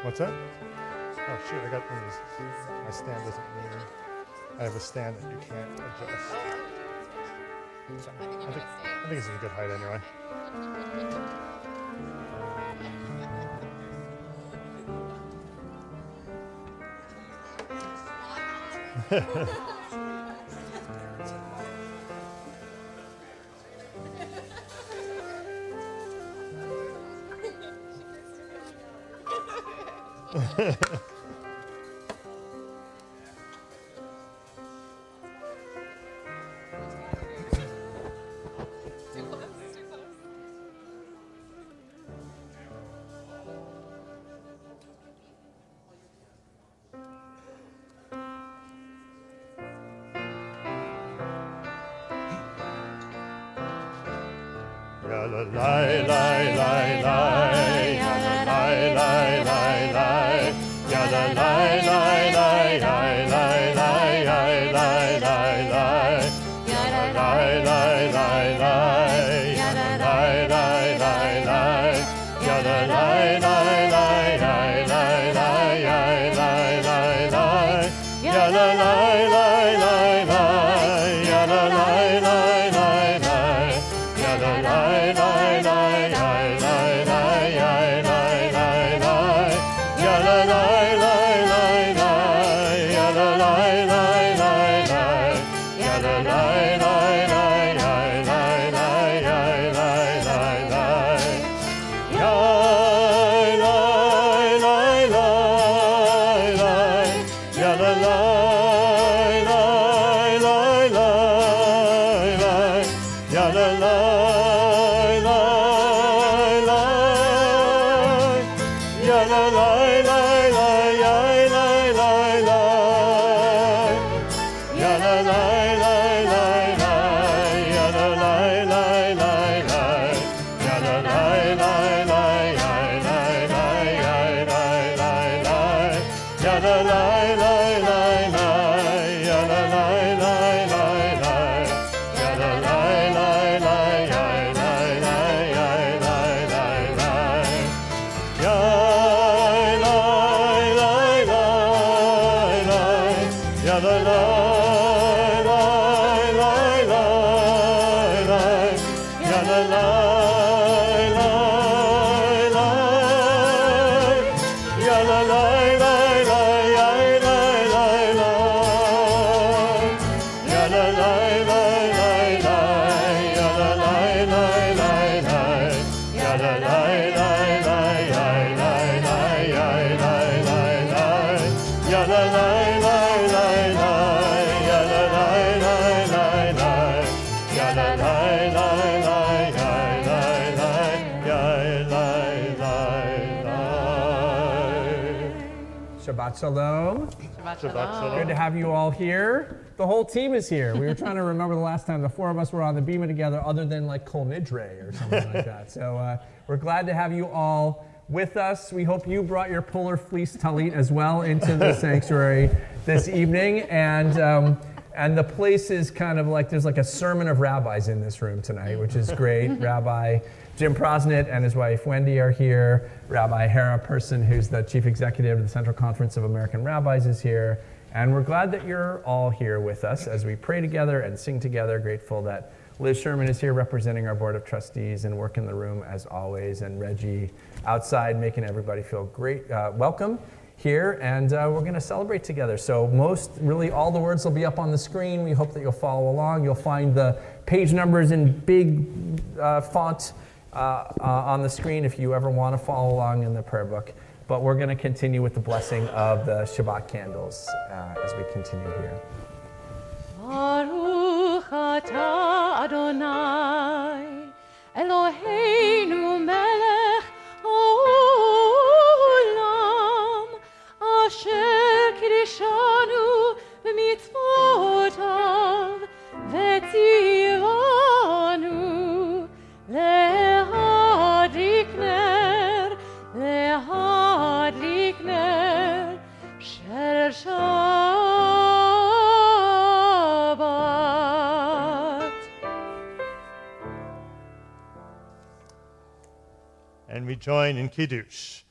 What's that? Oh shoot, I got one of these. My stand doesn't mean I have a stand that you can't adjust. So, I think it's a good height anyway. Shabbat Shalom. Shabbat Shalom. Good to have you all here. The whole team is here. We were trying to remember the last time the four of us were on the bima together other than like Kol Nidre or something like that. So we're glad to have you all with us. We hope you brought your polar fleece talit as well into the sanctuary this evening. And the place is kind of like, there's like a sermon of rabbis in this room tonight, which is great. Rabbi Jim Prosnit and his wife Wendy are here. Rabbi Hera Person, who's the chief executive of the Central Conference of American Rabbis, is here. And we're glad that you're all here with us as we pray together and sing together. Grateful that Liz Sherman is here representing our board of trustees and work in the room as always. And Reggie outside making everybody feel great, welcome here. And we're going to celebrate together. So really all the words will be up on the screen. We hope that you'll follow along. You'll find the page numbers in big font on the screen if you ever want to follow along in the prayer book. But we're going to continue with the blessing of the Shabbat candles as we continue here. Baruch atah Adonai Eloheinu melech haolam asher kiddushanu b'mitzvotav v'tzivanu lehadlik ner shel Shabbat. And we join in Kiddush.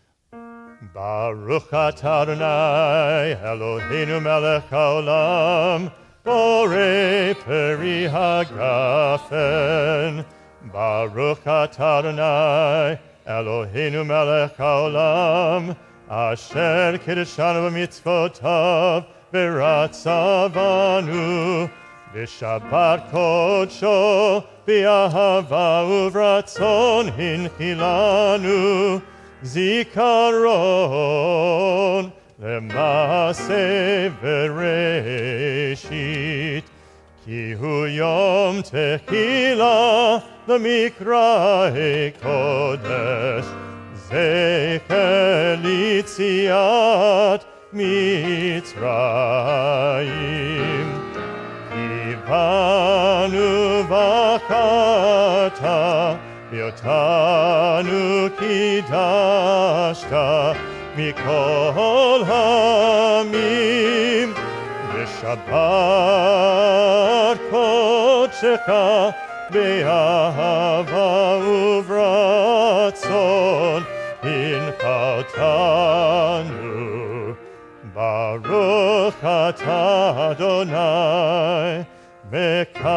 Baruch atah Adonai, Eloheinu melech haolam, borei peri hagafen. Baruch atah Adonai, Eloheinu melech haolam, asher kiddushanu b'mitzvotav, v'ratzavanu, v'shabbat kodsho, v'ahava uvratzon hinchilanu, zikaron lemase v'reshit, ki hu yom tehila l'mikra'e kodesh, zecher litziat Mitzrayim. Kivanu v'chata Yotanu kidashta mikol hamim, v'shabbat kodshecha be'ahava uvratzon hinchaltanu. Baruch atah Adonai mekadesh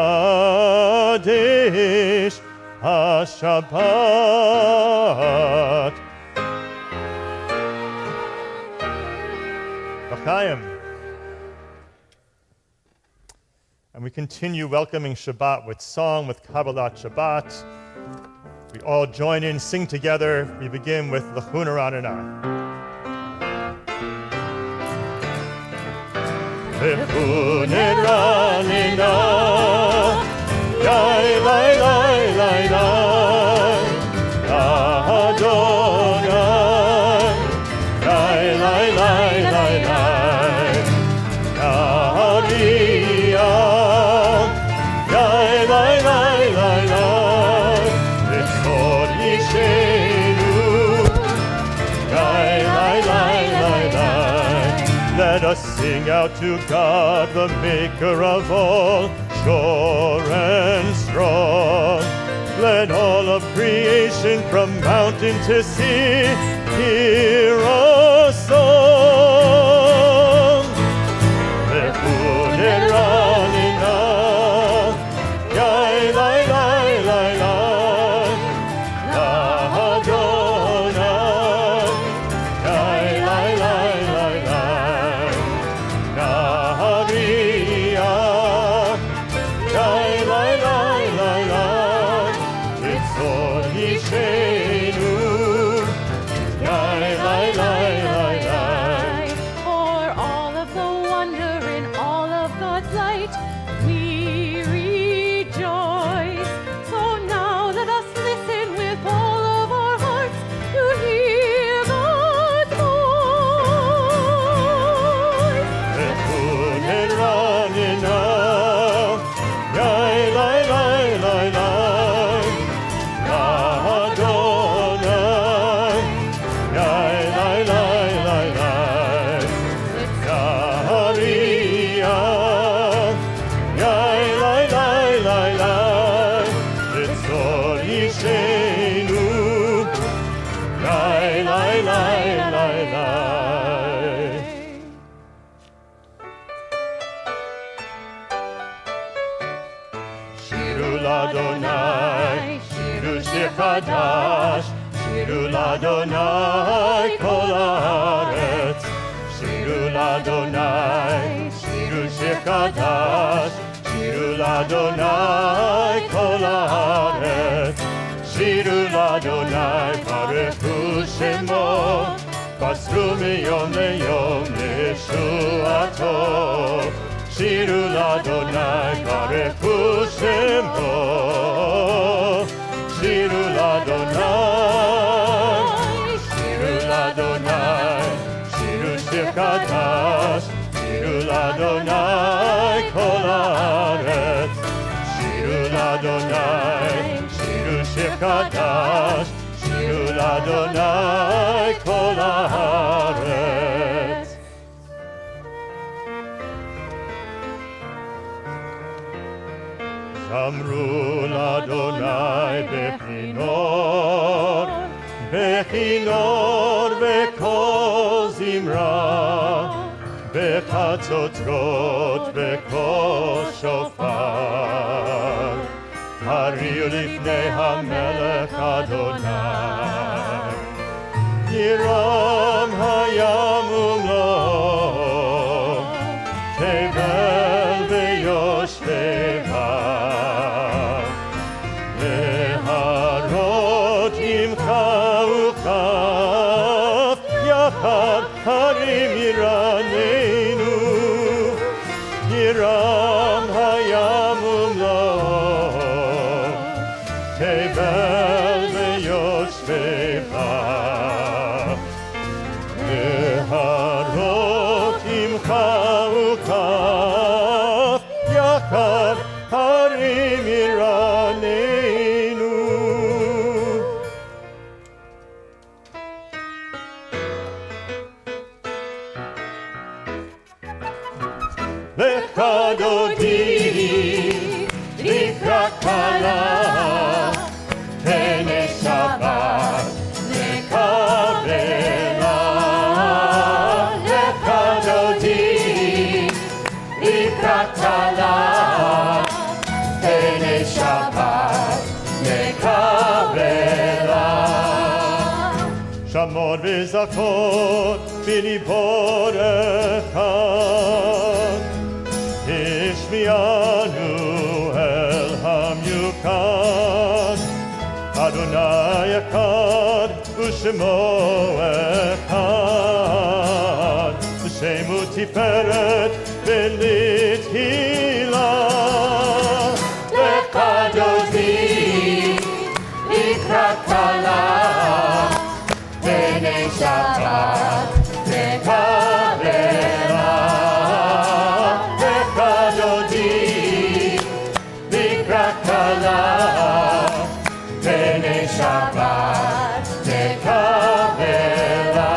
HaShabbat. L'chaim. And we continue welcoming Shabbat with song, with Kabbalat Shabbat. We all join in, sing together. We begin with L'chuna Ranana. L'chuna Ranana, Yai lai lai lai lai, Adonai, Yai lai lai lai lai, Yariyah, Yai lai lai lai lai, V'chod Yishenu, Yai lai lai lai lai. Let us sing out to God, the maker of all, sure and strong. Let all of creation from mountain to sea hear a song. L'chuna Ranana, Yai lai lai lai lai, Adonai, Yai lai lai lai lai, Yariyah, Yai lai lai lai lai, V'chod Yishenu, Yai lai lai lai lai. For all of the wonder in all of God's light, we rejoice. So now let us listen with all of our hearts to hear God's voice. L'chuna Ranana, Yai lai lai lai lai, Adonai, Yai lai lai lai lai, Yariyah, Yai lai lai lai lai, V'chod Yishenu, Yai lai lai lai lai. Shiru l'Adonai, shiru shir chadash, shiru l'Adonai kol haaretz. Shiru l'Adonai, shiru shir chadash, shiru l'Adonai kol haaretz. Shiru l'Adonai barechu shemo, basru miyom leyom yeshuato. Shiru l'Adonai barechu shemo, Shiru l'Adonai, Shiru l'Adonai, Shiru shir chadash, Shiru l'Adonai kol haaretz. Shiru l'Adonai, Shiru shir chadash, Shiru l'Adonai kol haaretz. Zamru l'Adonai bechinor, bechinor v'kol זמרה, בחצוצרות וקול שופר, הריעו לפני המלך אדוני, ירם הים ומלואו, תבל ויושביה, והרות עמך וכף, יחד הרים ירננו, ירם הים ומלואו, תבל ויושביה, והרות עמך וכף, יחד הרים ירננו. לך דודי לקראת כלה, הנה שבת נקבלה. לך דודי לקראת כלה, הנה שבת נקבלה. שמות וזכות בליבו אחד, השמיענו אל המיוחד, אדוני אחד ושמו אחד, ושם ותפארת ולתהילה. לך דודי לקראת כלה, הנה שבת נקבלה. לך דודי לקראת כלה, הנה שבת נקבלה.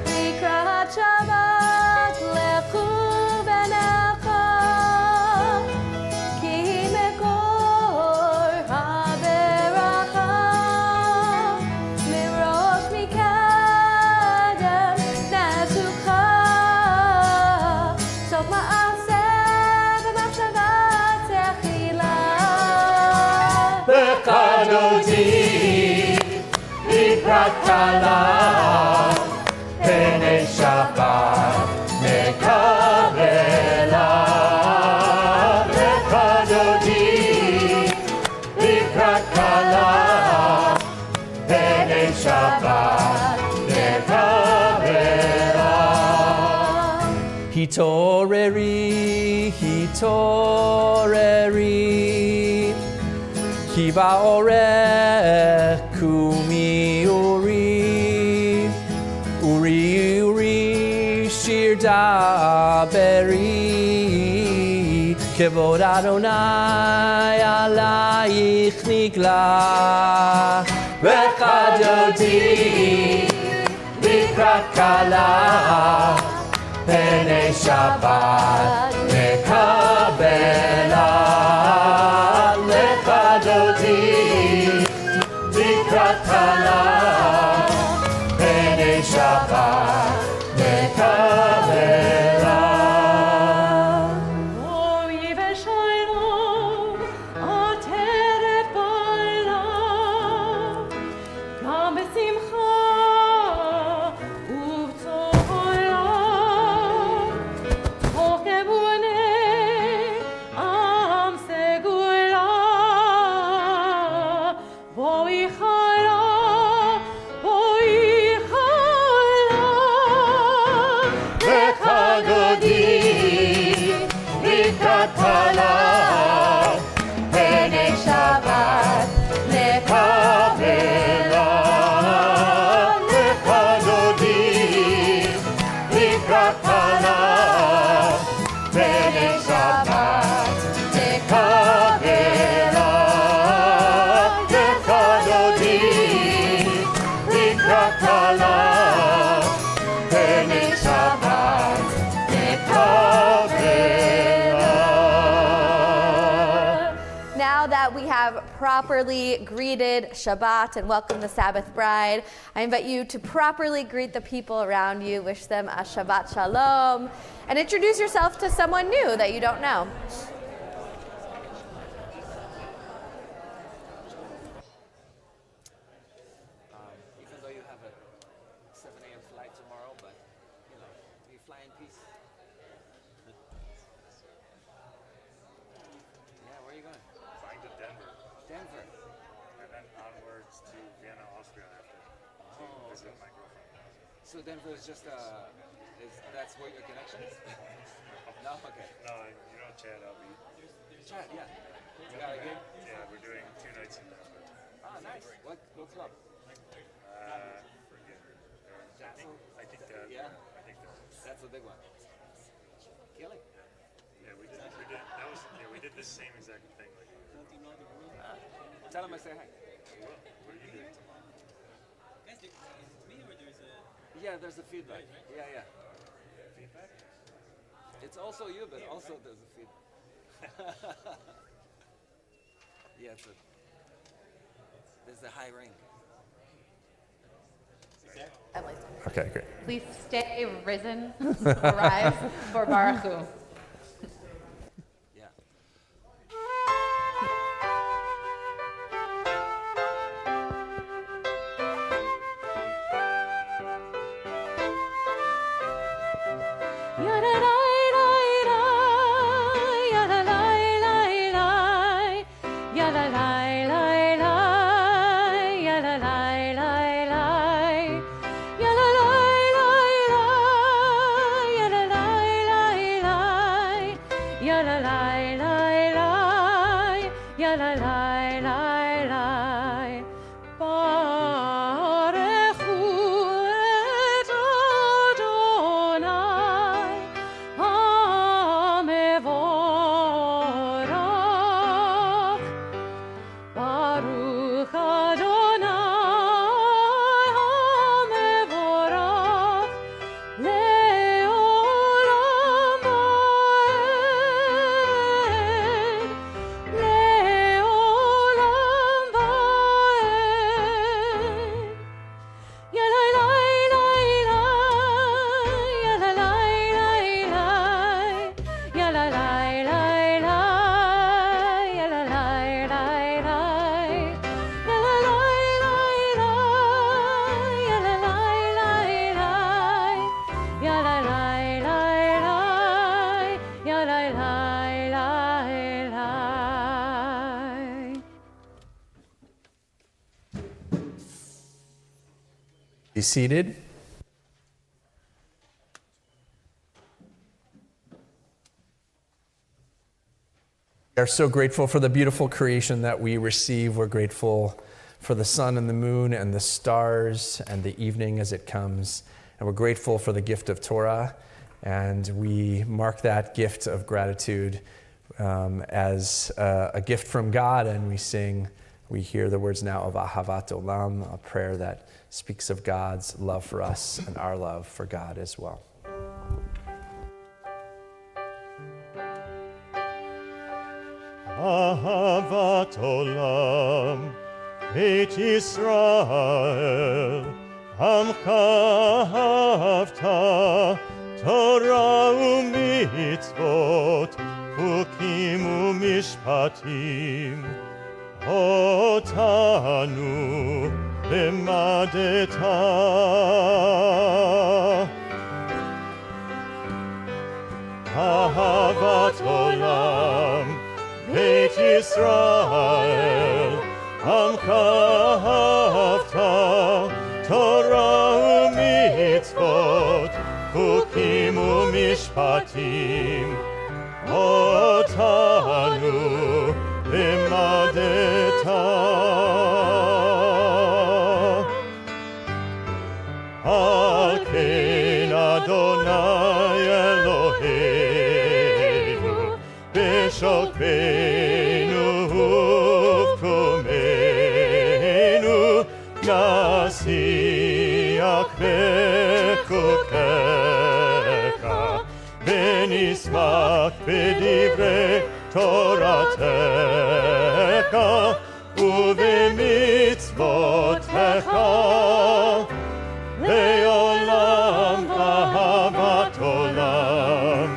לקראת שבת לכו בנחת, כי מקור הברכה, מראש מקדם נפשך, סוף מעשה במחשבה תחילה. לך דודי לקראת כלה, הנה שבת נקבלה. לך דודי לקראת כלה, הנה שבת נקבלה. התעוררי, התעוררי, כי באורך קומי אורי, אורי אורי שיר דברי, כבוד אדוני עלייך נגלה. לך דודי לקראת כלה, הנה שבת נקבלה. לך דודי לקראת כלה, הנה שבת נקבלה. אוי ושלום עטרת בעולם, גם בשמחה ובצהלה, תוך אמונה now that we have properly greeted Shabbat and welcomed the Sabbath bride, I invite you to properly greet the people around you, wish them a Shabbat Shalom, and introduce yourself to someone new that you don't know. Even though you have a 7 a.m. flight tomorrow, but you fly in peace. Yeah, where are you going? Flying to Denver, Denver. and then onwards to Vienna, Austria after. Oh, Visit okay. my girlfriend. So Denver is just that's where your connection is? No, okay. No, you know Chad, I'll be. Chad, yeah. You got a gig? Yeah, we're doing 2 nights in Denver. Ah, nice. What club? Forget. I think that. Yeah. I think that. That's a big one. Killing. Yeah, we did. We did the same exact thing. Like, Tell him I say hi. what are you doing tomorrow? Yeah, there's a feedback. Yeah. Feedback? It's also you, but also there's a feedback. Yeah, there's a high ring. Okay, great. Please stay risen, arise for Baruch Hu. Yeah. Be seated. We are so grateful for the beautiful creation that we receive. We're grateful for the sun and the moon and the stars and the evening as it comes. And we're grateful for the gift of Torah. And we mark that gift of gratitude as a gift from God. And we hear the words now of Ahavat Olam, a prayer that speaks of God's love for us and our love for God as well. Ahavat Olam, Beit Yisrael, Amcha Ahavta, Torah u'mitzvot, Chukim u'mishpatim, Otanu Limadeta. Ahavat Olam, Beit Yisrael, Amcha Ahavta, Torah u'mitzvot, Chukim u'mishpatim, Otanu limadeta. Al ken Adonai Eloheinu, b'shokbeinu uv'kumenu, nasiach b'chukecha, v'nismach b'divrei Toratecha. מצוותיך, לעולם אהבת עולם.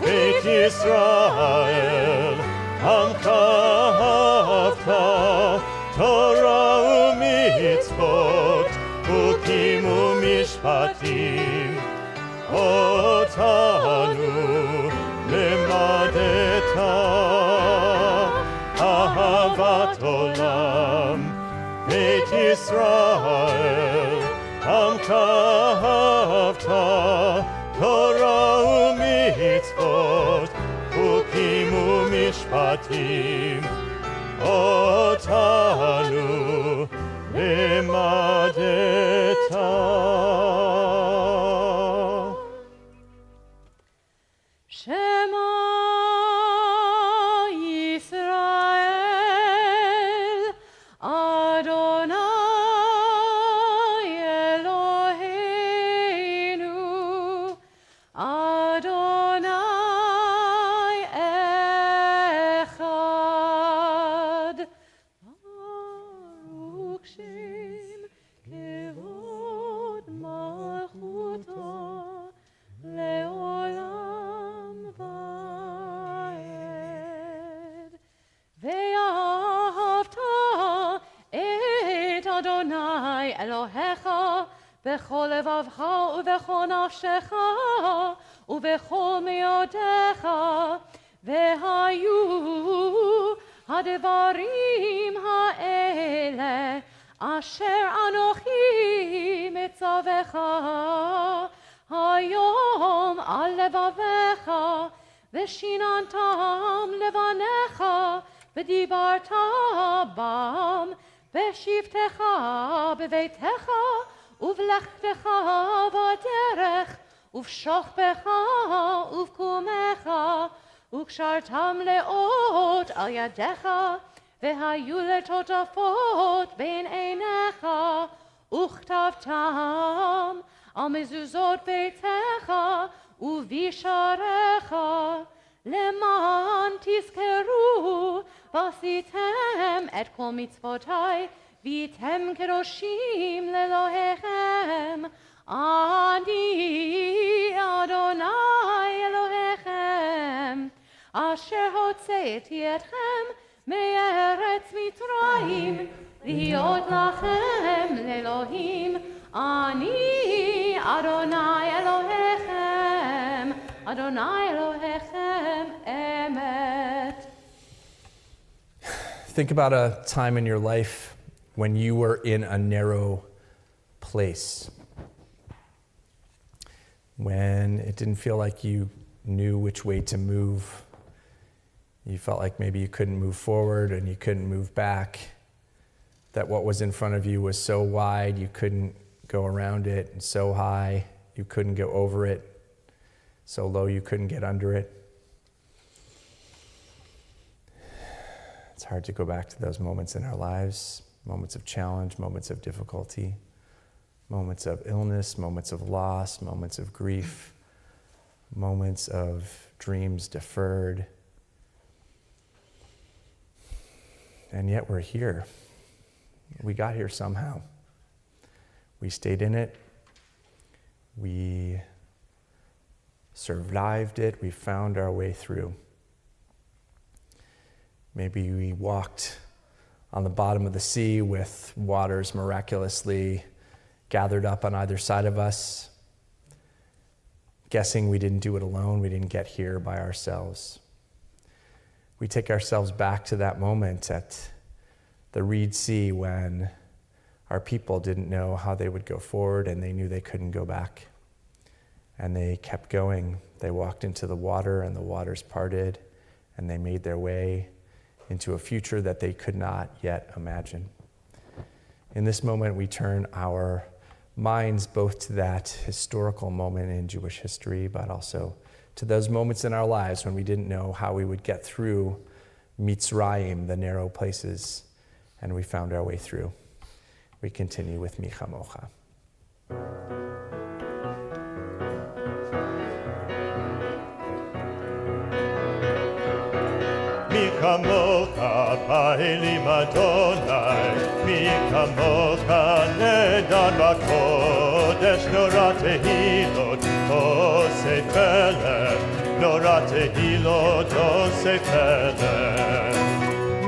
בית ישראל, עמך אהבת, תורה ומצוות, חוקים ומשפטים, אותנו למדת אהבת עולם. בית ישראל, עמך אהבת, תורה ומצוות, חוקים ומשפטים, אותנו למדת. Shema Yisrael, Adonai Eloheinu, Adonai Echad. Baruch Shem Kevod Malchuto Leolam Vaed. Ve'ahavta et Adonai Elohecha bechol levavcha uvechol nafshecha uvechol meodecha vehayu hadevarim ha'ele asher anochi mitzavecha hayom al levavecha veshinantam levanecha v'dibarta bam b'shivtecha b'veitecha uvlechtecha v'derech uv'shochbecha uv'kumecha וקשרתם לאות על ידיך, והיו לטוטפות בין עיניך, וכתבתם על מזוזות ביתך ובשעריך, למען תזכרו ועשיתם את כל מצוותיי, והייתם קדושים לאלוהיכם. אני אדוני אלוהיכם, אשר הוצאתי אתכם מארץ מצרים, להיות לכם לאלוהים. אני אדוני אלוהיכם, אדוני אלוהיכם אמת. Think about a time in your life when you were in a narrow place, when it didn't feel like you knew which way to move. You felt like maybe you couldn't move forward and you couldn't move back, that what was in front of you was so wide you couldn't go around it, and so high you couldn't go over it, so low you couldn't get under it. It's hard to go back to those moments in our lives, moments of challenge, moments of difficulty, moments of illness, moments of loss, moments of grief, moments of dreams deferred. And yet we're here. We got here somehow. We stayed in it. We survived it. We found our way through. Maybe we walked on the bottom of the sea with waters miraculously gathered up on either side of us, guessing we didn't do it alone, we didn't get here by ourselves. We take ourselves back to that moment at the Reed Sea when our people didn't know how they would go forward and they knew they couldn't go back. And they kept going. They walked into the water and the waters parted and they made their way into a future that they could not yet imagine. In this moment, we turn our minds both to that historical moment in Jewish history, but also to those moments in our lives when we didn't know how we would get through Mitzrayim, the narrow places, and we found our way through. We continue with Mi Chamocha. Mi kamocha pa'ilim Adonai, mi kamocha nedan b'kodesh, nora tehilot osei pelech, nora tehilot osei pelech.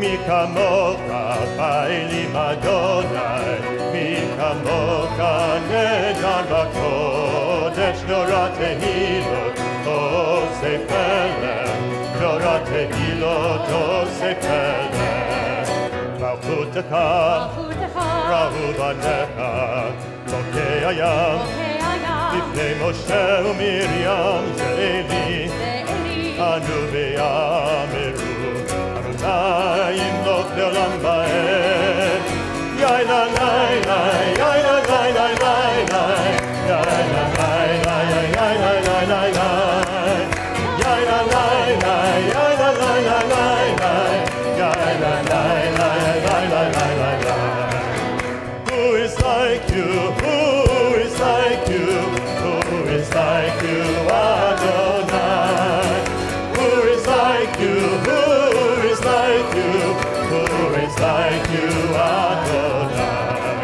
Mi kamocha pa'ilim Adonai, mi kamocha nedan b'kodesh, nora tehilot osei pelech, nora tehilot osei pelech. Malchutecha, rahu banecha, lokei hayam, לפני משה ומרים ואלי, אנו ויאמרו, אדוני ימלוך לעולם ועד. יאללה לילה, יאללה לילה לילה, יאללה לילה, יאללה לילה לילה, יאללה לילה, יאללה לילה לילה, יאללה לילה, לילה לילה. Who is like you? Who is like you? Who is like you, Adonai? Who is like you? Who is like you? Who is like you, Adonai?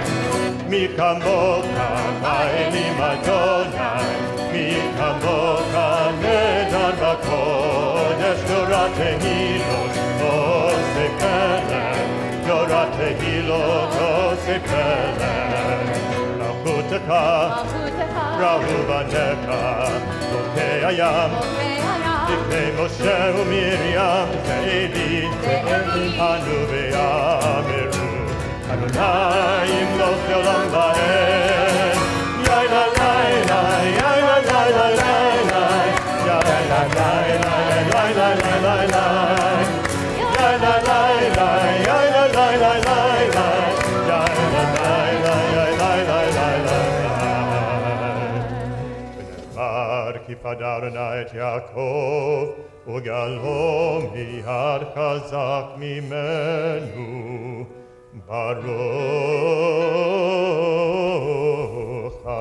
Mi kamocha pa'ilim Adonai, mi kamocha nedan b'kodesh, nora tehilot osei pelech, nora tehilot osei pelech. Malchutecha, rahu banecha, lokei hayam, לפני משה ומרים ואלי, אנו ויאמרו, אדוני ימלוך לעולם ועד. יאללה לילה, יאללה לילה לילה, יאללה לילה, לילה לילה לילה, יאללה לילה, יאללה לילה לילה, יאללה לילה, לילה לילה. כי פדה אדוני את יעקב, וגאלו מיד חזק ממנו. ברוך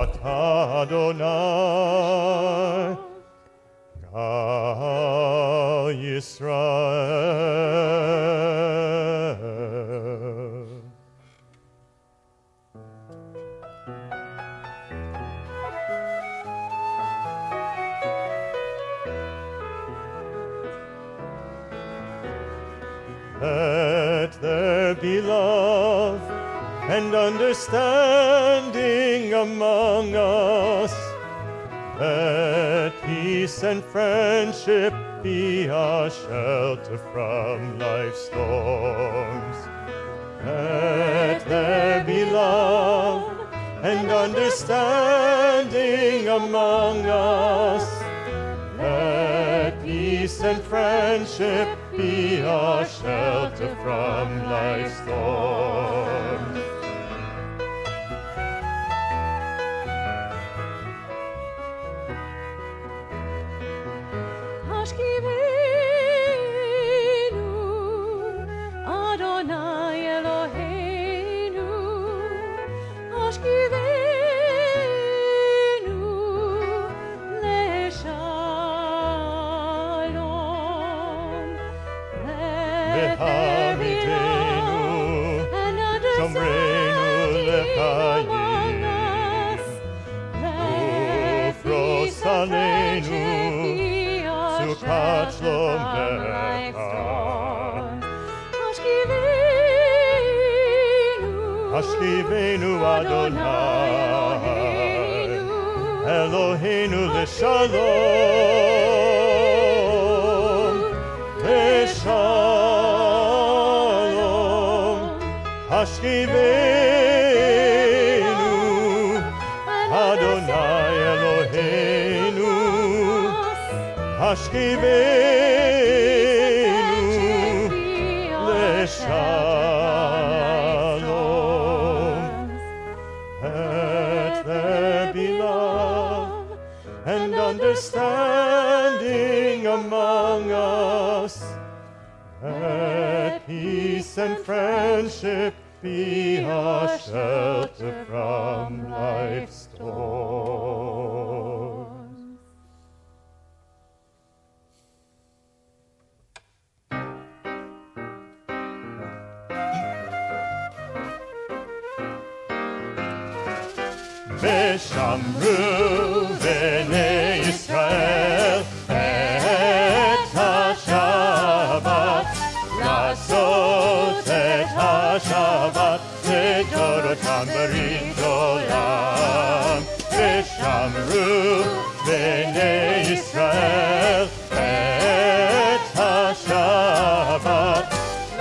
אתה אדוני, גאל ישראל. Let there be love and understanding among us. Let peace and friendship be our shelter from life's storms. Let there be love and understanding among us. Let peace and friendship be our shelter from life's storms. Hashkivenu, Adonai Eloheinu, Hashkivenu, Leshalom. Let there be love and understanding among us. Let peace and friendship be our Sukkot shelter from Shalom life's Lecha. storms. Hashkivenu, Hashkivenu Adonai Adonai, Eloheinu, Eloheinu leshalom, leshalom. Hashkivenu Adonai Eloheinu, Hashkivenu leshalom. Let there be love and understanding among us. Let peace and friendship be our shelter from life's storms. ושמרו בני ישראל את השבת, לעשות את השבת לדורותם ברית עולם. ושמרו בני ישראל את השבת,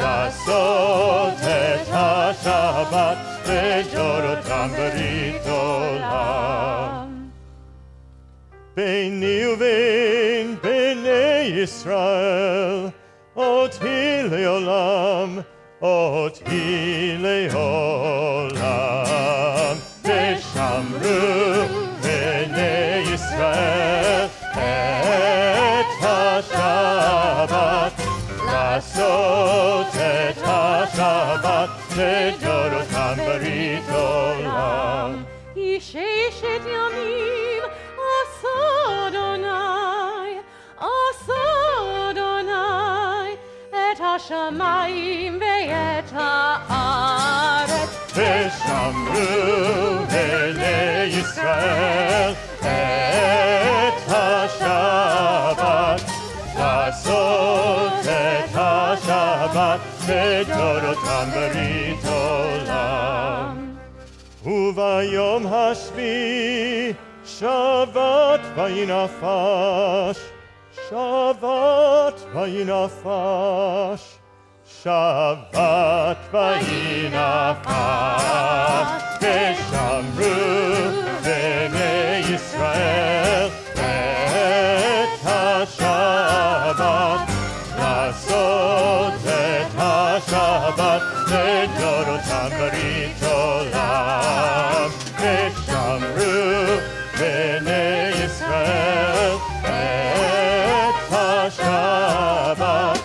לעשות את השבת לדורותם ברית עולם. ביני ובין בני ישראל אותי לעולם, אותי לעולם. ושמרו בני ישראל את השבת, לעשות את השבת לדורותם ברית עולם. ששת ימים עשה אדוני את השמיים ואת הארץ. ושמרו בני ישראל את השבת, לעשות את השבת לדורותם ברית עולם. וביום השביעי שבת וינפש, שבת וינפש, שבת וינפש. ושמרו בני ישראל את השבת, לעשות את השבת לדורותם ברית עולם. ושמרו בני ישראל את השבת,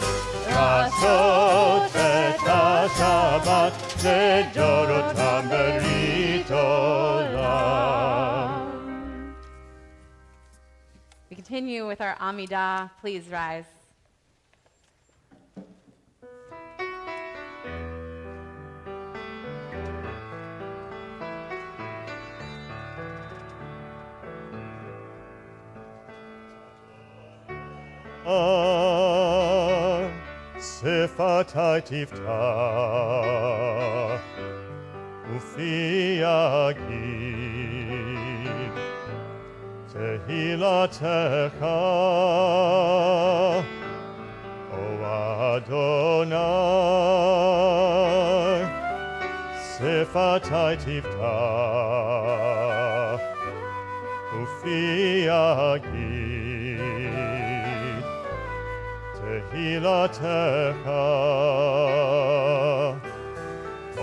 לעשות את השבת לדורותם ברית עולם. We continue with our Amidah. Please rise. שפתי תפתח ופי יגיד תהילתך, O Adonai. שפתי תפתח ופי יגיד תהילתך, O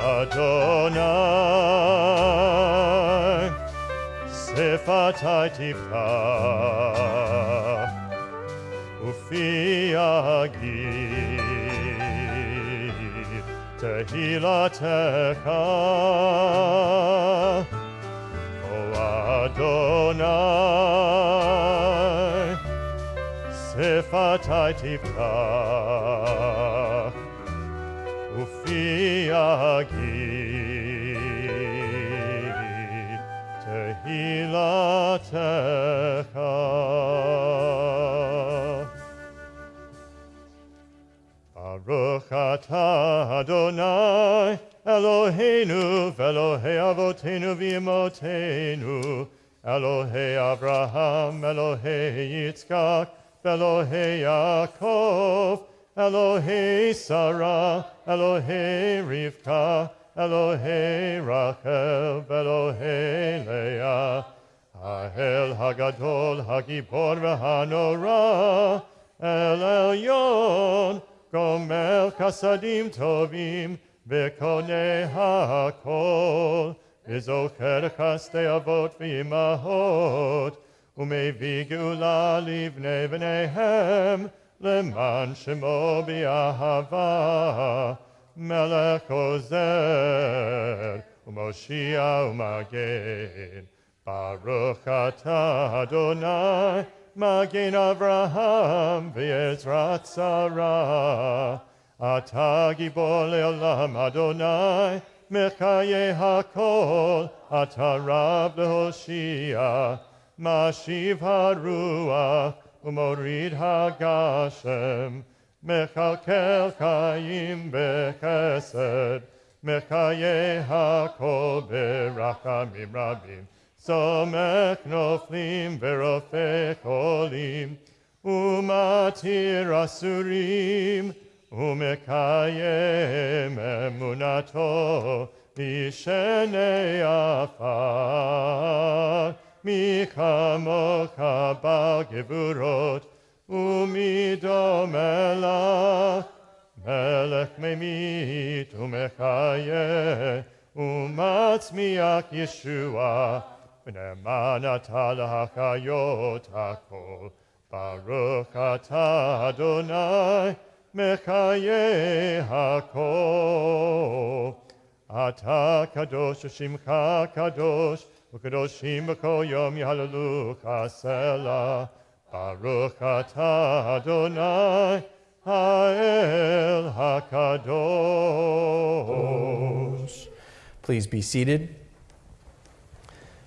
Adonai. שפתי תפתח ופי יגיד תהילתך, O Adonai. שפתי תפתח ופי יגיד תהילתך. ברוך אתה אדוני אלוהינו ואלוהי אבותינו ואמותינו, אלוהי אברהם, אלוהי יצחק ואלוהי יעקב, אלוהי שרה, אלוהי רבקה, אלוהי רחל ואלוהי לאה, האל הגדול, הגיבור והנורא, אל עליון, גומר חסדים טובים וקונה הכל, וזוכר חסדי אבות ואמהות, ומביא גאולה לבני בניהם, למען שמו באהבה, מלך עוזר ומושיע ומגן. ברוך אתה אדוני מגן אברהם ועזרת שרה, אתה גיבור לעולם אדוני, מחיי הכל, אתה רב להושיע, משיב הרוח ומוריד הגשם, מכלכל חיים בחסד, מחיי הכל ברחמים רבים, סומך נופלים ורופא חולים, ומתיר אסורים, ומקיים אמונתו בשני עפר. מי כמוך בעל גבורות, ומי דומה לך, מלך ממית ומחיה, ומצמיח ישועה, ונאמן אתה להחיות הכל. ברוך אתה אדוני, מחיי הכל. אתה קדוש ושמך קדוש, וקדושים בכל יום יהללוך סלה. ברוך אתה אדוני, האל הקדוש. Please be seated.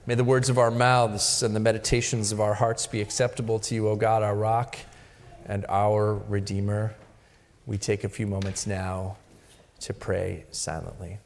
May the words of our mouths and the meditations of our hearts be acceptable to you, O God, our rock and our Redeemer. We take a few moments now to pray silently.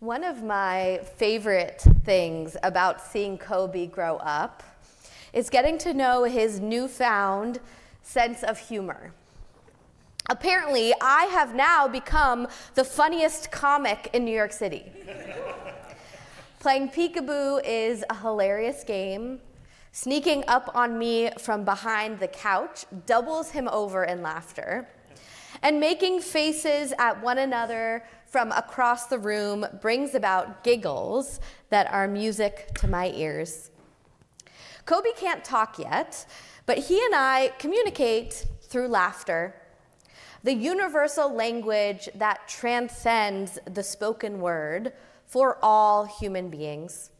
One of my favorite things about seeing Kobe grow up is getting to know his newfound sense of humor. Apparently, I have now become the funniest comic in New York City. Playing peekaboo is a hilarious game. Sneaking up on me from behind the couch doubles him over in laughter. And making faces at one another from across the room brings about giggles that are music to my ears. Kobe can't talk yet, but he and I communicate through laughter, the universal language that transcends the spoken word for all human beings.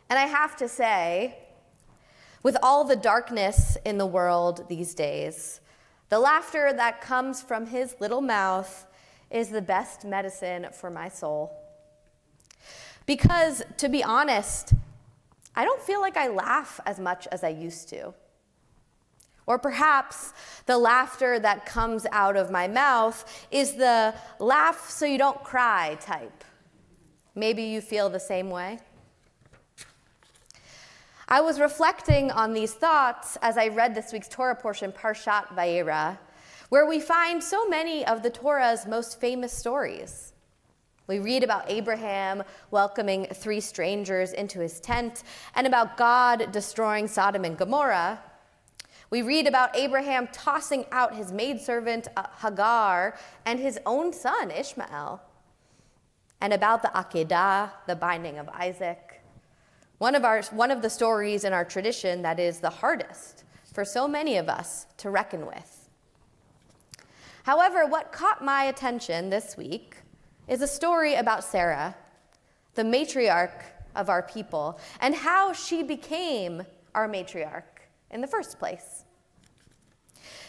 And I have to say, with all the darkness in the world these days, the laughter that comes from his little mouth is the best medicine for my soul. Because, to be honest, I don't feel like I laugh as much as I used to. Or perhaps the laughter that comes out of my mouth is the laugh so you don't cry type. Maybe you feel the same way. I was reflecting on these thoughts as I read this week's Torah portion, Parshat Vayera, where we find so many of the Torah's most famous stories. We read about Abraham welcoming 3 strangers into his tent and about God destroying Sodom and Gomorrah. We read about Abraham tossing out his maidservant Hagar and his own son Ishmael, and about the Akedah, the binding of Isaac. One of the stories in our tradition that is the hardest for so many of us to reckon with. However, what caught my attention this week is a story about Sarah, the matriarch of our people, and how she became our matriarch in the first place.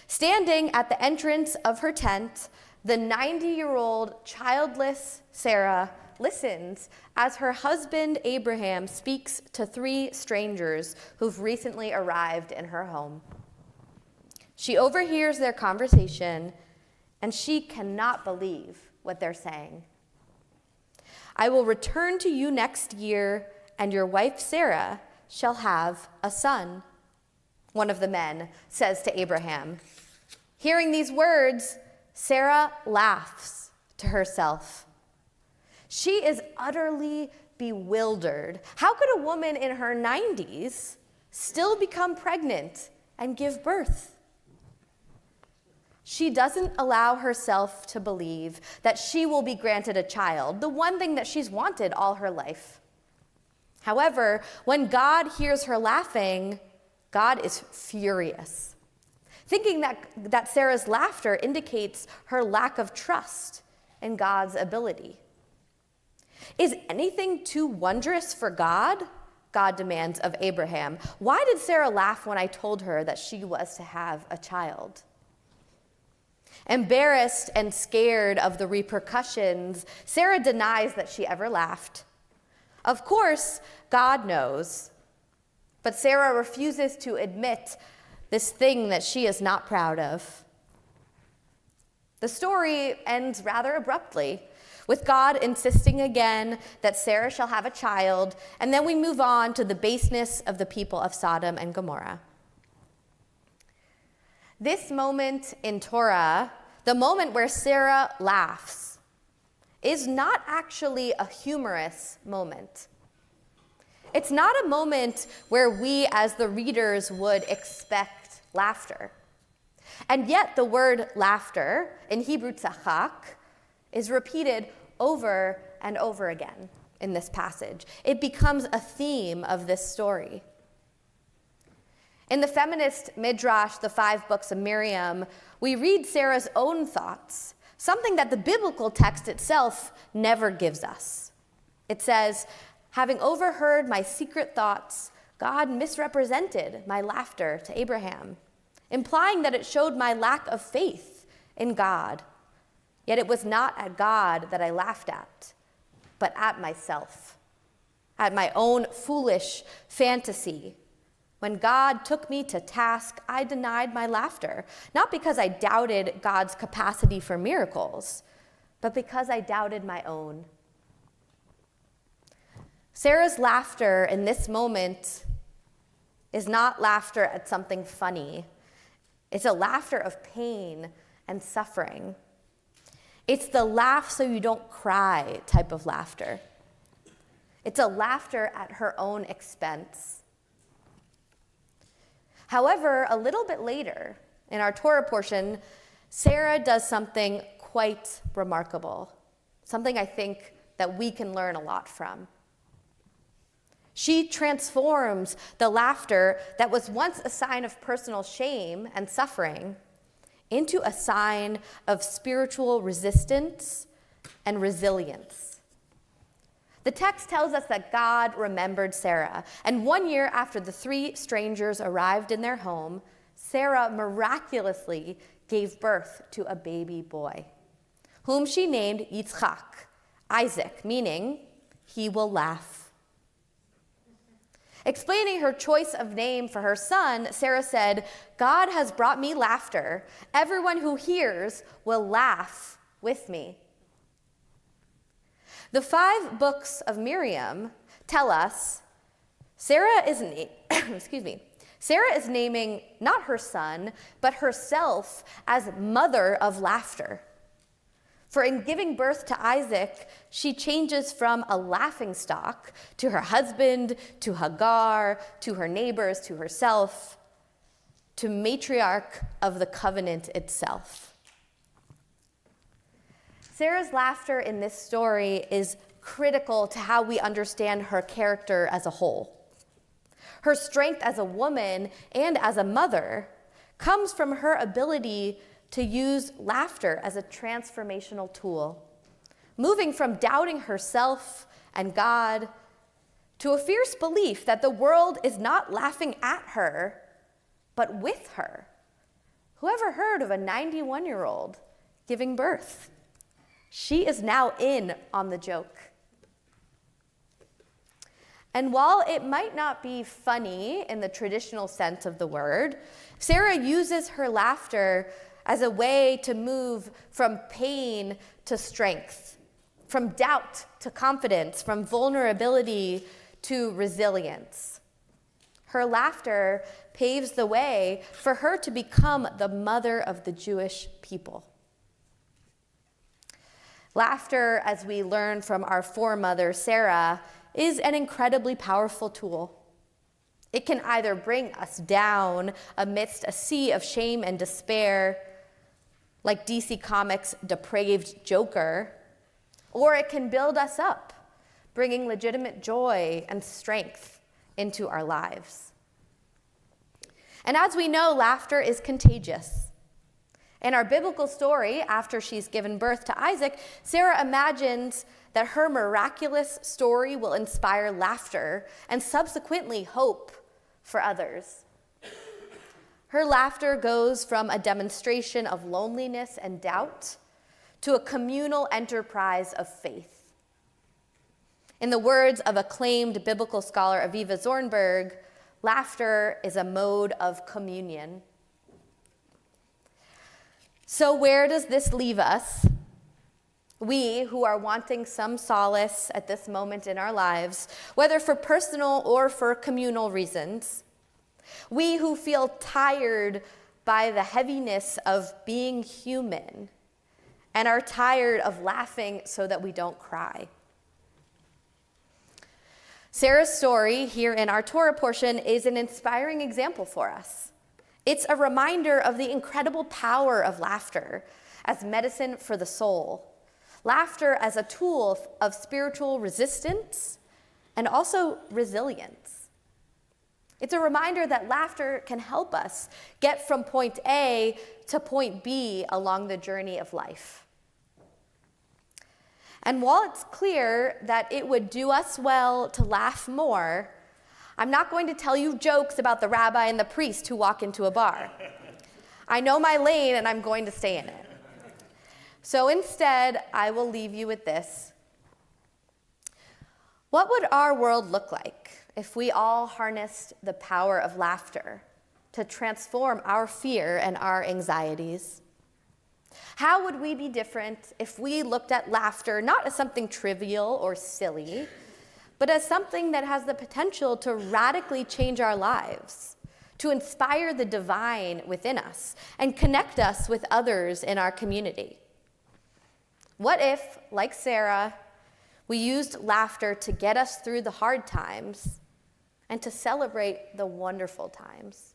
Standing at the entrance of her tent, the 90-year-old childless Sarah listens as her husband Abraham speaks to 3 strangers who've recently arrived in her home. She overhears their conversation, and she cannot believe what they're saying. "I will return to you next year, and your wife Sarah shall have a son," one of the men says to Abraham. Hearing these words, Sarah laughs to herself. She is utterly bewildered. How could a woman in her 90s still become pregnant and give birth? She doesn't allow herself to believe that she will be granted a child, the one thing that she's wanted all her life. However, when God hears her laughing, God is furious, thinking that Sarah's laughter indicates her lack of trust in God's ability. "Is anything too wondrous for God?" God demands of Abraham. "Why did Sarah laugh when I told her that she was to have a child?" Embarrassed and scared of the repercussions, Sarah denies that she ever laughed. Of course, God knows, but Sarah refuses to admit this thing that she is not proud of. The story ends rather abruptly, with God insisting again that Sarah shall have a child, and then we move on to the baseness of the people of Sodom and Gomorrah. This moment in Torah, the moment where Sarah laughs, is not actually a humorous moment. It's not a moment where we as the readers would expect laughter. And yet the word laughter, in Hebrew tzachak, is repeated over and over again in this passage. It becomes a theme of this story. In the feminist midrash, the 5 books of Miriam, we read Sarah's own thoughts, something that the biblical text itself never gives us. It says, "Having overheard my secret thoughts, God misrepresented my laughter to Abraham, implying that it showed my lack of faith in God. Yet it was not at God that I laughed at, but at myself, at my own foolish fantasy. When God took me to task, I denied my laughter, not because I doubted God's capacity for miracles, but because I doubted my own Sarah's laughter in this moment is not laughter at something funny. It's a laughter of pain and suffering. It's the laugh so you don't cry type of laughter. It's a laughter at her own expense. However, a little bit later in our Torah portion, Sarah does something quite remarkable, something I think that we can learn a lot from. She transforms the laughter that was once a sign of personal shame and suffering into a sign of spiritual resistance and resilience. The text tells us that God remembered Sarah, and 1 year after the 3 strangers arrived in their home, Sarah miraculously gave birth to a baby boy, whom she named Yitzchak, Isaac, meaning he will laugh. Explaining her choice of name for her son, Sarah said, "God has brought me laughter. Everyone who hears will laugh with me." The 5 books of Miriam tell us Sarah is naming not her son, but herself as mother of laughter. For in giving birth to Isaac, she changes from a laughingstock to her husband, to Hagar, to her neighbors, to herself, to matriarch of the covenant itself. Sarah's laughter in this story is critical to how we understand her character as a whole. Her strength as a woman and as a mother comes from her ability to use laughter as a transformational tool, moving from doubting herself and God to a fierce belief that the world is not laughing at her, but with her. Who ever heard of a 91-year-old giving birth? She is now in on the joke. And while it might not be funny in the traditional sense of the word, Sarah uses her laughter as a way to move from pain to strength, from doubt to confidence, from vulnerability to resilience. Her laughter paves the way for her to become the mother of the Jewish people. Laughter, as we learn from our foremother, Sarah, is an incredibly powerful tool. It can either bring us down amidst a sea of shame and despair, like DC Comics' depraved Joker, or it can build us up, bringing legitimate joy and strength into our lives. And as we know, laughter is contagious. In our biblical story, after she's given birth to Isaac, Sarah imagines that her miraculous story will inspire laughter and subsequently hope for others. Her laughter goes from a demonstration of loneliness and doubt to a communal enterprise of faith. In the words of acclaimed biblical scholar Aviva Zornberg, laughter is a mode of communion. So where does this leave us? We who are wanting some solace at this moment in our lives, whether for personal or for communal reasons. We who feel tired by the heaviness of being human and are tired of laughing so that we don't cry. Sarah's story here in our Torah portion is an inspiring example for us. It's a reminder of the incredible power of laughter as medicine for the soul, laughter as a tool of spiritual resistance and also resilience. It's a reminder that laughter can help us get from point A to point B along the journey of life. And while it's clear that it would do us well to laugh more, I'm not going to tell you jokes about the rabbi and the priest who walk into a bar. I know my lane and I'm going to stay in it. So instead, I will leave you with this. What would our world look like if we all harnessed the power of laughter to transform our fear and our anxieties? How would we be different if we looked at laughter not as something trivial or silly, but as something that has the potential to radically change our lives, to inspire the divine within us and connect us with others in our community? What if, like Sarah, we used laughter to get us through the hard times and to celebrate the wonderful times?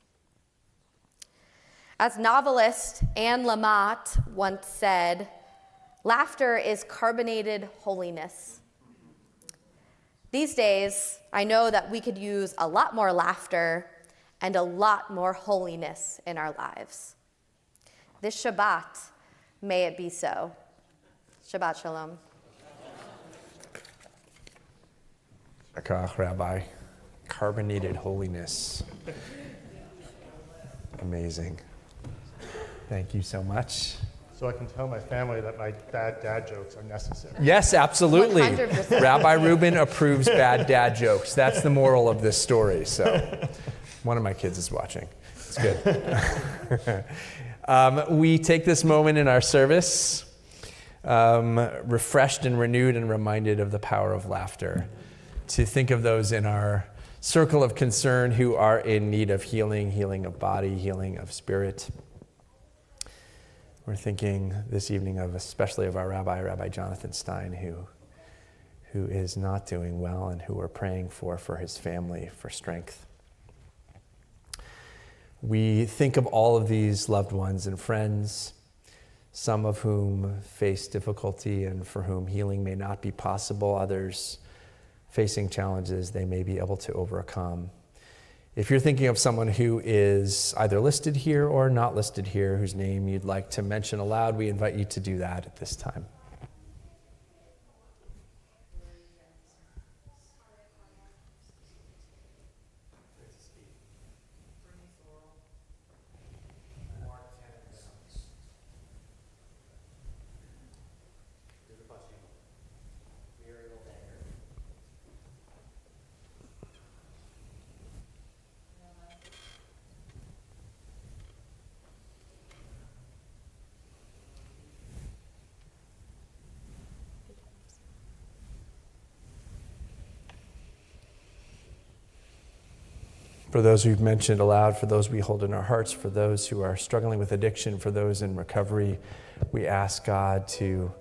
As novelist Anne Lamott once said, laughter is carbonated holiness. These days, I know that we could use a lot more laughter and a lot more holiness in our lives. This Shabbat, may it be so. Shabbat Shalom. Rabbi, carbonated holiness. Amazing. Thank you so much. So I can tell my family that my bad dad jokes are necessary. Yes, absolutely. 100%. Rabbi Reuben approves bad dad jokes. That's the moral of this story. So one of my kids is watching. It's good. We take this moment in our service, refreshed and renewed and reminded of the power of laughter, to think of those in our circle of concern who are in need of healing, healing of body, healing of spirit. We're thinking this evening of especially of our Rabbi Jonathan Stein, who is not doing well and who we're praying for his family, for strength. We think of all of these loved ones and friends, some of whom face difficulty and for whom healing may not be possible, others facing challenges they may be able to overcome. If you're thinking of someone who is either listed here or not listed here, whose name you'd like to mention aloud, we invite you to do that at this time. For those we've mentioned aloud, for those we hold in our hearts, for those who are struggling with addiction, for those in recovery, we ask God to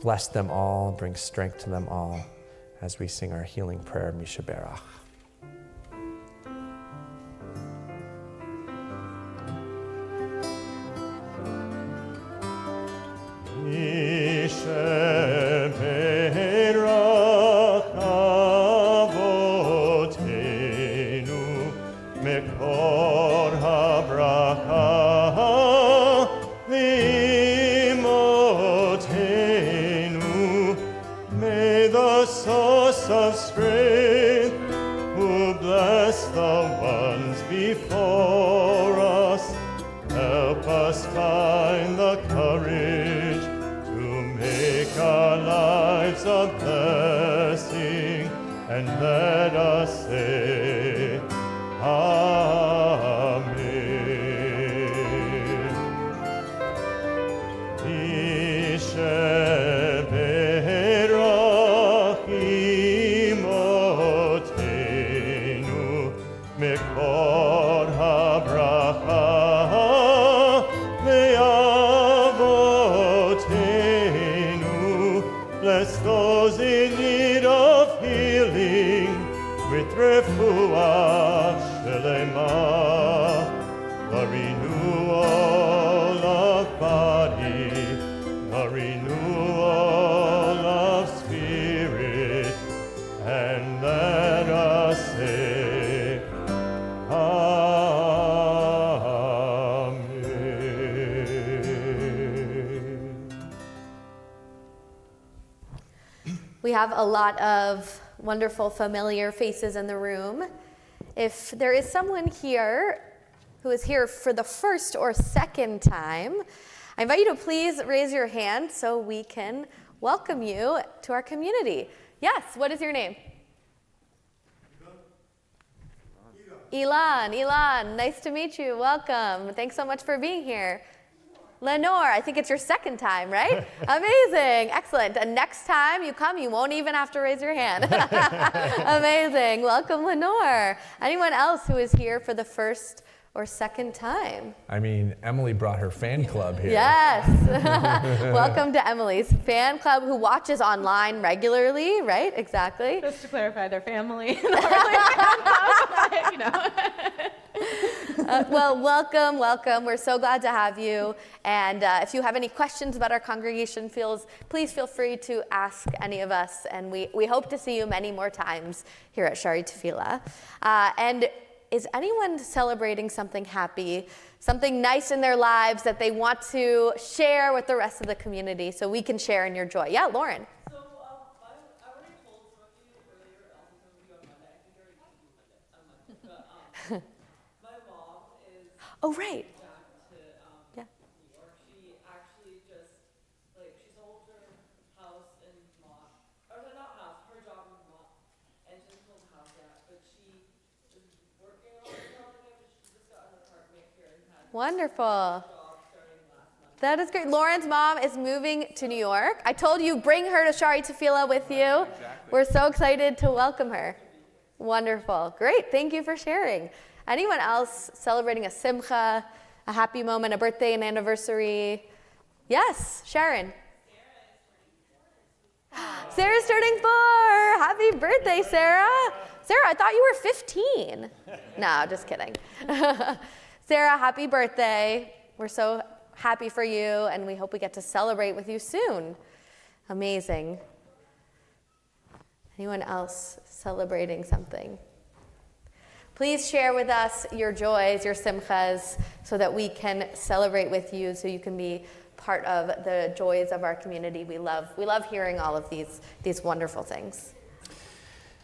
bless them all, bring strength to them all as we sing our healing prayer, Misha Berach. Of strength, who bless the ones before us, help us find the courage to make our lives a blessing, and let us say, Amen. Bless those in need of healing with refuah shelema, the renewal of body, the renewal of spirit, and let us say, We have a lot of wonderful, familiar faces in the room. If there is someone here who is here for the first or second time, I invite you to please raise your hand so we can welcome you to our community. Yes, what is your name? Ilan, nice to meet you. Welcome. Thanks so much for being here. Lenore, I think it's your second time, right? Amazing, excellent. And next time you come, you won't even have to raise your hand. Amazing, welcome Lenore. Anyone else who is here for the first or second time? I mean, Emily brought her fan club here. Yes. Welcome to Emily's fan club who watches online regularly, right? Exactly. Just to clarify, their family. Not really fan club, but, you know. Well, welcome, welcome. We're so glad to have you. And if you have any questions about our congregation, please feel free to ask any of us. And we hope to see you many more times here at Shari Tefillah. And is anyone celebrating something happy, something nice in their lives that they want to share with the rest of the community so we can share in your joy? Yeah, Lauren. So I already told some of you earlier, also some of you on Monday, I think I already told you Monday, but my mom is Oh, right. back to Yeah. New York. She actually just, she sold her house in Vermont, or not house, her job in Vermont, and she hasn't sold the house yet, but she is working on selling it, but she just got an apartment here and had Wonderful. a job starting last month. That is great. Lauren's mom is moving to New York. I told you, bring her to Shari Tefillah with you. Exactly. We're so excited to welcome her. Wonderful. Great. Thank you for sharing. Anyone else celebrating a simcha, a happy moment, a birthday, an anniversary? Yes, Sharon. Sarah's turning 4. Happy birthday, Sarah. Sarah, I thought you were 15. No, just kidding. Sarah, happy birthday. We're so happy for you, and we hope we get to celebrate with you soon. Amazing. Anyone else celebrating something? Please share with us your joys, your simchas, so that we can celebrate with you, so you can be part of the joys of our community. We love hearing all of these wonderful things.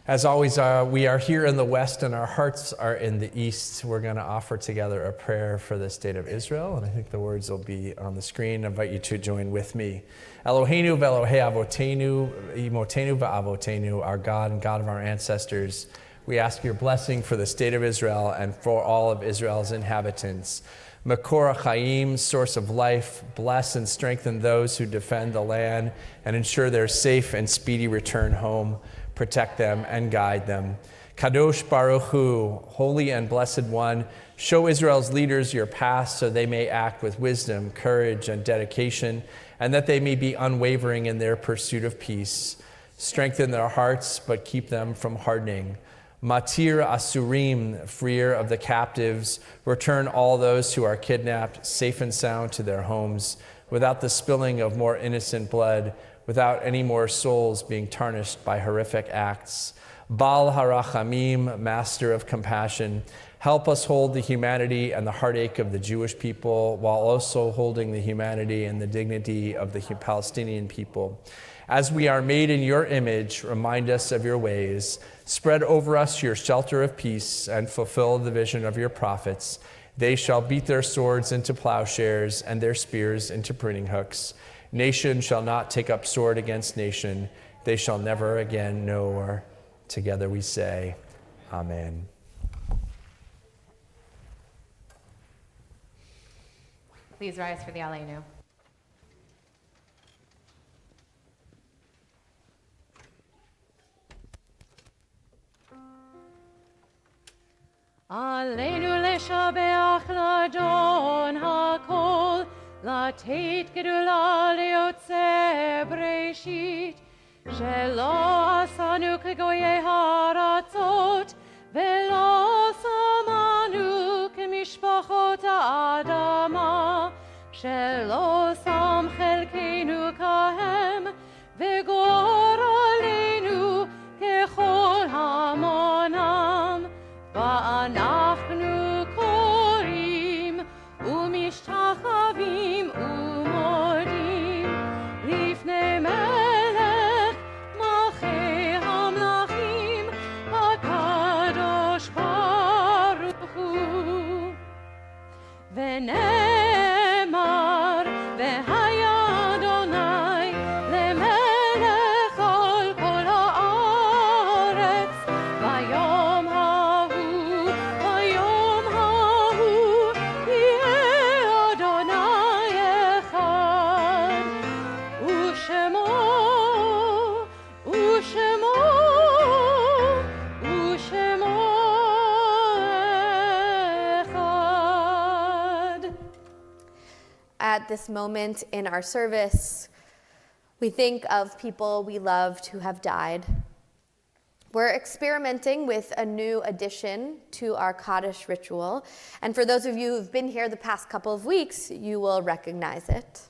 As always, we are here in the West and our hearts are in the East. We're going to offer together a prayer for the state of Israel, and I think the words will be on the screen. I invite you to join with me. Eloheinu v'Elohei avotenu, imotenu v'avotenu, our God and God of our ancestors, we ask your blessing for the state of Israel and for all of Israel's inhabitants. Makor HaChaim, source of life, bless and strengthen those who defend the land and ensure their safe and speedy return home. Protect them and guide them. Kadosh Baruch Hu, holy and blessed one, show Israel's leaders your path so they may act with wisdom, courage, and dedication, and that they may be unwavering in their pursuit of peace. Strengthen their hearts, but keep them from hardening. Matir Asurim, freer of the captives, return all those who are kidnapped safe and sound to their homes, without the spilling of more innocent blood, without any more souls being tarnished by horrific acts. Baal Harachamim, master of compassion, help us hold the humanity and the heartache of the Jewish people while also holding the humanity and the dignity of the Palestinian people. As we are made in your image, remind us of your ways. Spread over us your shelter of peace and fulfill the vision of your prophets. They shall beat their swords into plowshares and their spears into pruning hooks. Nation shall not take up sword against nation. They shall never again know war. Together we say, Amen. Please rise for the Aleinu. Aleinu leshabeach ladon hakol, לתת גדולה ליוצא בראשית, שלא עשנו כגויי הארצות, ולא שמנו כמשפחות האדמה, שלא שם חלקנו כהם, וגורלנו ככל המונם, ואנחנו קוראים ומשתחווים ומודים לפני מלך מלכי המלכים הקדוש ברוך הוא. ונאמר והיה אדוני at this moment in our service, we think of people we loved who have died. We're experimenting with a new addition to our Kaddish ritual, and for those of you who've been here the past couple of weeks, you will recognize it.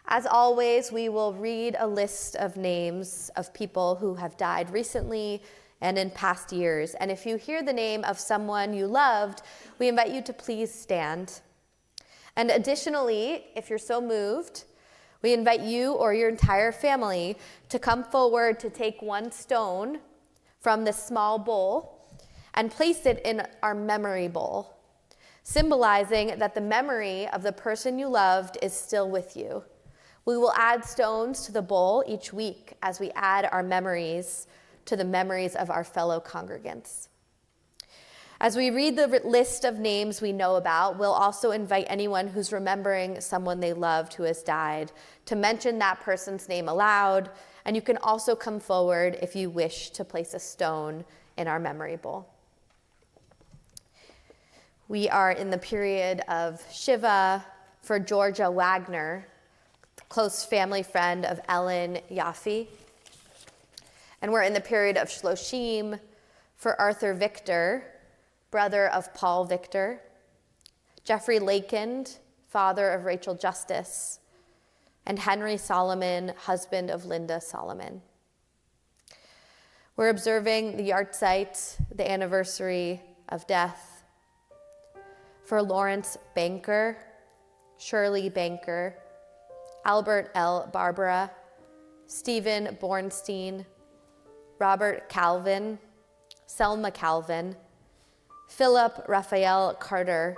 As always, we will read a list of names of people who have died recently and in past years, and if you hear the name of someone you loved, we invite you to please stand. And additionally, if you're so moved, we invite you or your entire family to come forward to take one stone from this small bowl and place it in our memory bowl, symbolizing that the memory of the person you loved is still with you. We will add stones to the bowl each week as we add our memories to the memories of our fellow congregants. As we read the list of names we know about, we'll also invite anyone who's remembering someone they loved who has died to mention that person's name aloud, and you can also come forward if you wish to place a stone in our memory bowl. We are in the period of Shiva for Georgia Wagner, close family friend of Ellen Yaffe. And we're in the period of Shloshim for Arthur Victor, brother of Paul Victor, Jeffrey Lakeland, father of Rachel Justice, and Henry Solomon, husband of Linda Solomon. We're observing the yahrzeit, the anniversary of death, for Lawrence Banker, Shirley Banker, Albert L. Barbara, Stephen Bornstein, Robert Calvin, Selma Calvin, Philip Raphael Carter,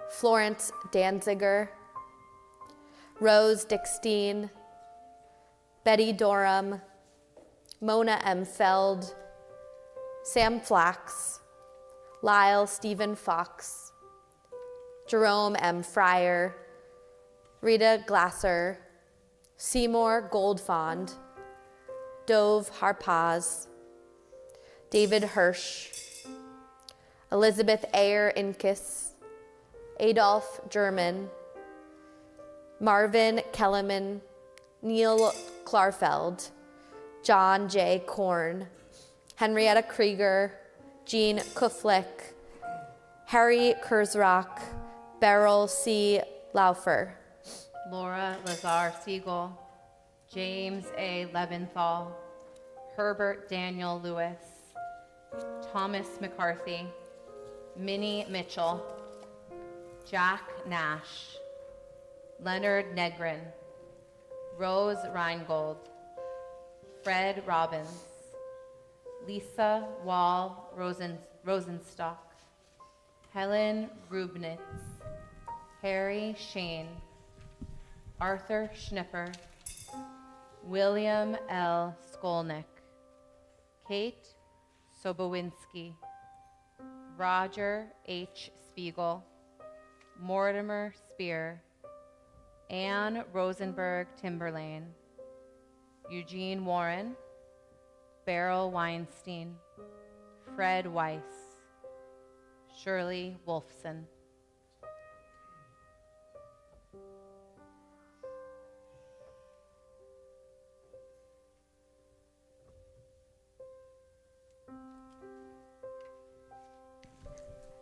Florence Danziger, Rose Dickstein, Betty Dorham, Mona M. Feld, Sam Flax, Lyle Stephen Fox, Jerome M. Fryer, Rita Glasser, Seymour Goldfond, Dove Harpaz, David Hirsch, Elizabeth Ayer Incas, Adolf German, Marvin Kellerman, Neil Klarfeld, John J. Korn, Henrietta Krieger, Jean Kuflick, Harry Kurzrock, Beryl C. Laufer, Laura Lazar Siegel, James A. Leventhal, Herbert Daniel Lewis, Thomas McCarthy, Minnie Mitchell, Jack Nash, Leonard Negrin, Rose Reingold, Fred Robbins, Lisa Wall Rosenstock, Helen Rubnitz, Harry Shane, Arthur Schnipper, William L. Skolnick, Kate Sobowinski, Roger H. Spiegel, Mortimer Spear, Anne Rosenberg Timberlane, Eugene Warren, Beryl Weinstein, Fred Weiss, Shirley Wolfson.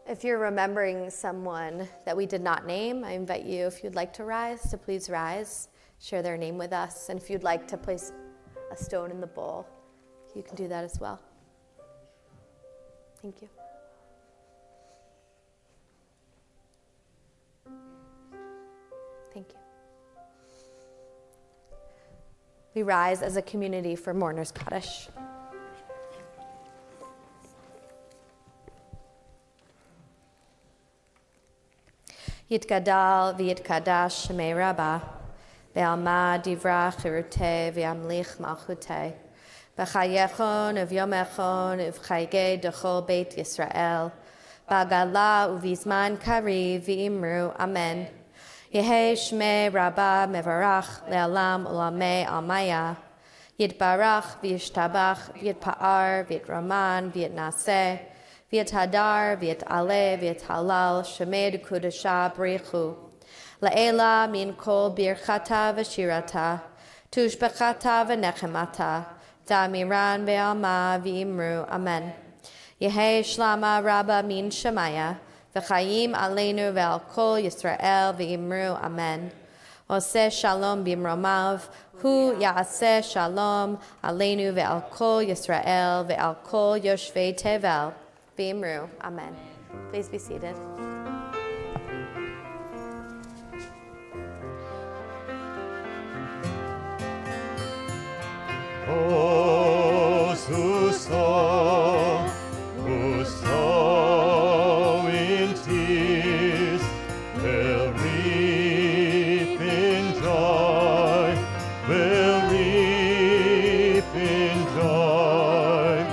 If you're remembering someone that we did not name, I invite you, if you'd like to rise, to please rise, share their name with us. And if you'd like to place a stone in the bowl, you can do that as well. Thank you. Thank you. We rise as a community for Mourners Kaddish. Yitgadal v'yitkadash shemei Rabbah, ve'alma divra chirutei ve'amlich malchutei, v'chayechon uvyomechon uv'chayge dechol beit Yisrael, ba'gala uvizman kari v'imru amen. Yehei shmei Rabbah mevarach le'alam ulamei almaya, yitbarach v'yishtabach v'yitpa'ar v'yitraman v'yitnaseh, V'yit hadar, v'yit aleh, v'yit halal, shemed kudasha brichu. La'ela min kol birchata v'shirata, tushbechata v'nechemata, damiran ve'alma v'imru, amen. Yehi shlama rabba min shemaya, v'chayim aleinu ve'al kol Yisrael v'imru, amen. Oseh shalom bimromav, hu ya'aseh shalom aleinu ve'al kol Yisrael ve'al kol yoshvei tevel v'imru, amen. Please be seated. Those who sow in tears will reap in joy, will reap in joy.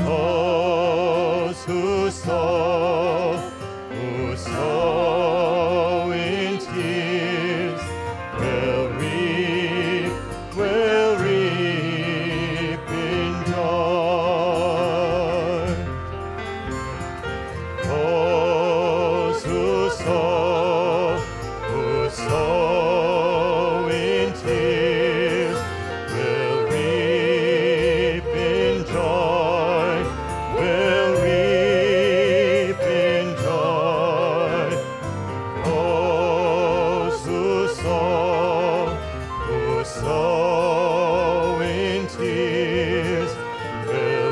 Those who sow in tears will reap in joy. Those who sow in tears will reap in joy, will reap in joy. Those who sow in tears will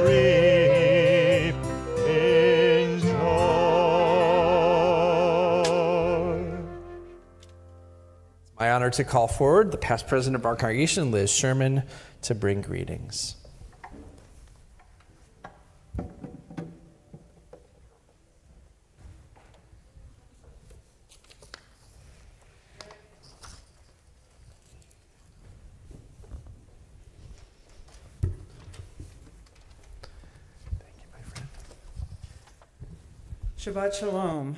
reap in joy. It's my honor to call forward the past president of our congregation, Liz Sherman, to bring greetings. Shabbat Shalom.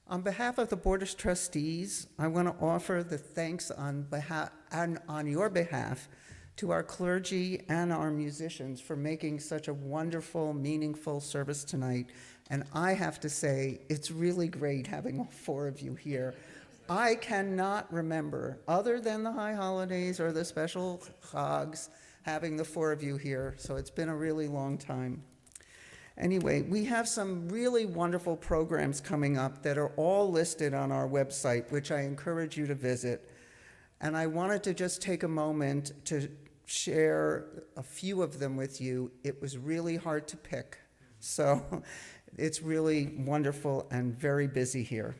On behalf of the Board of Trustees, I want to offer the thanks on your behalf to our clergy and our musicians for making such a wonderful, meaningful service tonight. And I have to say, it's really great having all four of you here. I cannot remember, other than the high holidays or the special chags, having the four of you here. So it's been a really long time. Anyway, we have some really wonderful programs coming up that are all listed on our website, which I encourage you to visit. And I wanted to just take a moment to share a few of them with you. It was really hard to pick, so it's really wonderful and very busy here.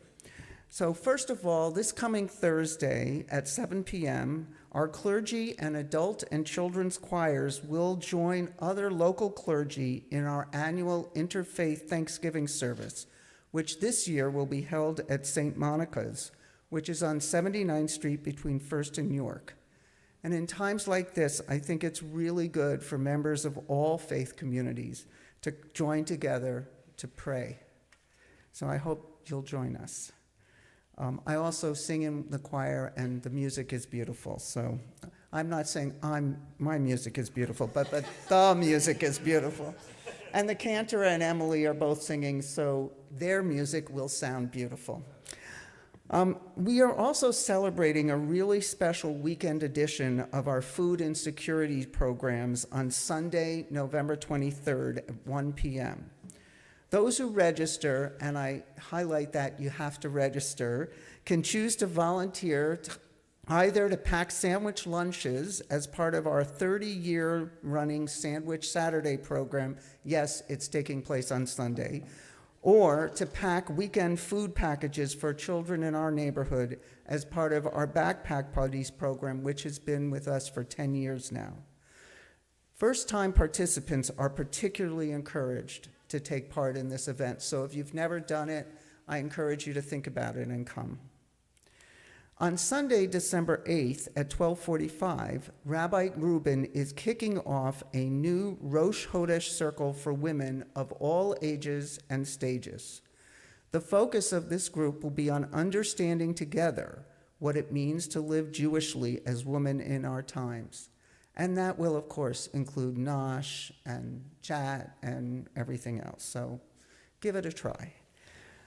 So first of all, this coming Thursday at 7 p.m., our clergy and adult and children's choirs will join other local clergy in our annual Interfaith Thanksgiving service, which this year will be held at St. Monica's, which is on 79th Street between First and York. And in times like this, I think it's really good for members of all faith communities to join together to pray. So I hope you'll join us. I also sing in the choir, and the music is beautiful. So I'm not saying my music is beautiful, but the music is beautiful. And the cantor and Emily are both singing, so their music will sound beautiful. We are also celebrating a really special weekend edition of our food insecurity programs on Sunday, November 23rd at 1 p.m. Those who register, and I highlight that you have to register, can choose to volunteer either to pack sandwich lunches as part of our 30-year running Sandwich Saturday program. Yes, it's taking place on Sunday. Or to pack weekend food packages for children in our neighborhood as part of our Backpack Buddies program, which has been with us for 10 years now. First-time participants are particularly encouraged to take part in this event. So if you've never done it, I encourage you to think about it and come. On Sunday, December 8th at 12:45, Rabbi Rubin is kicking off a new Rosh Chodesh circle for women of all ages and stages. The focus of this group will be on understanding together what it means to live Jewishly as women in our times. And that will, of course, include Nosh and chat and everything else. So give it a try.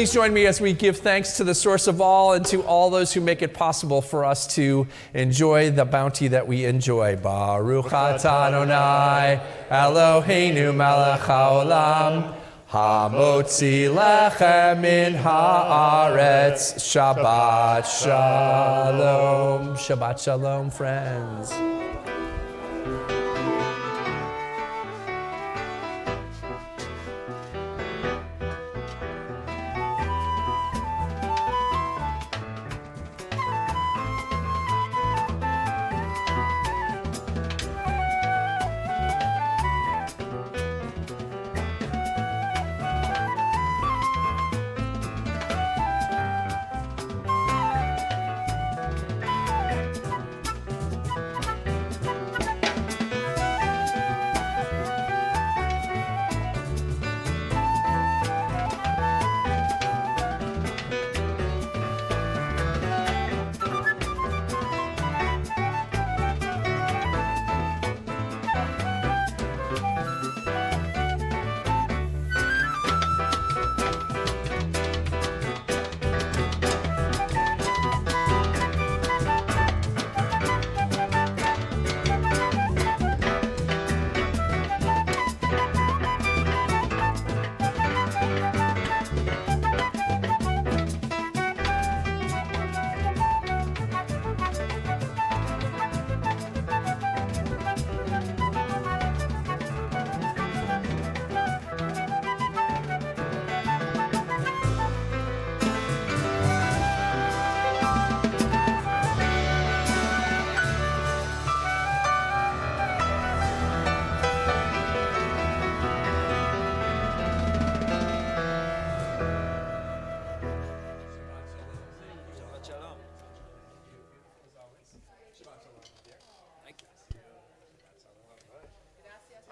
please join me as we give thanks to the source of all and to all those who make it possible for us to enjoy the bounty that we enjoy. Baruch atah Adonai Eloheinu melech haolam hamotzi lechem min haaretz. Shabbat shalom. Shabbat shalom, friends.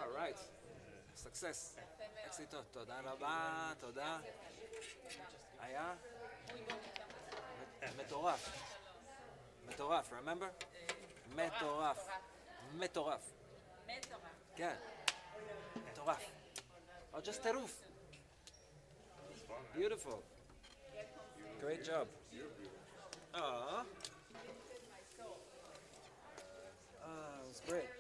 All right. Success. Éxito. תודה רבה, תודה. היה? מטורף. מטורף, remember? מטורף. מטורף. כן. מטורף. Or just טירוף. Beautiful. Great job. It was great.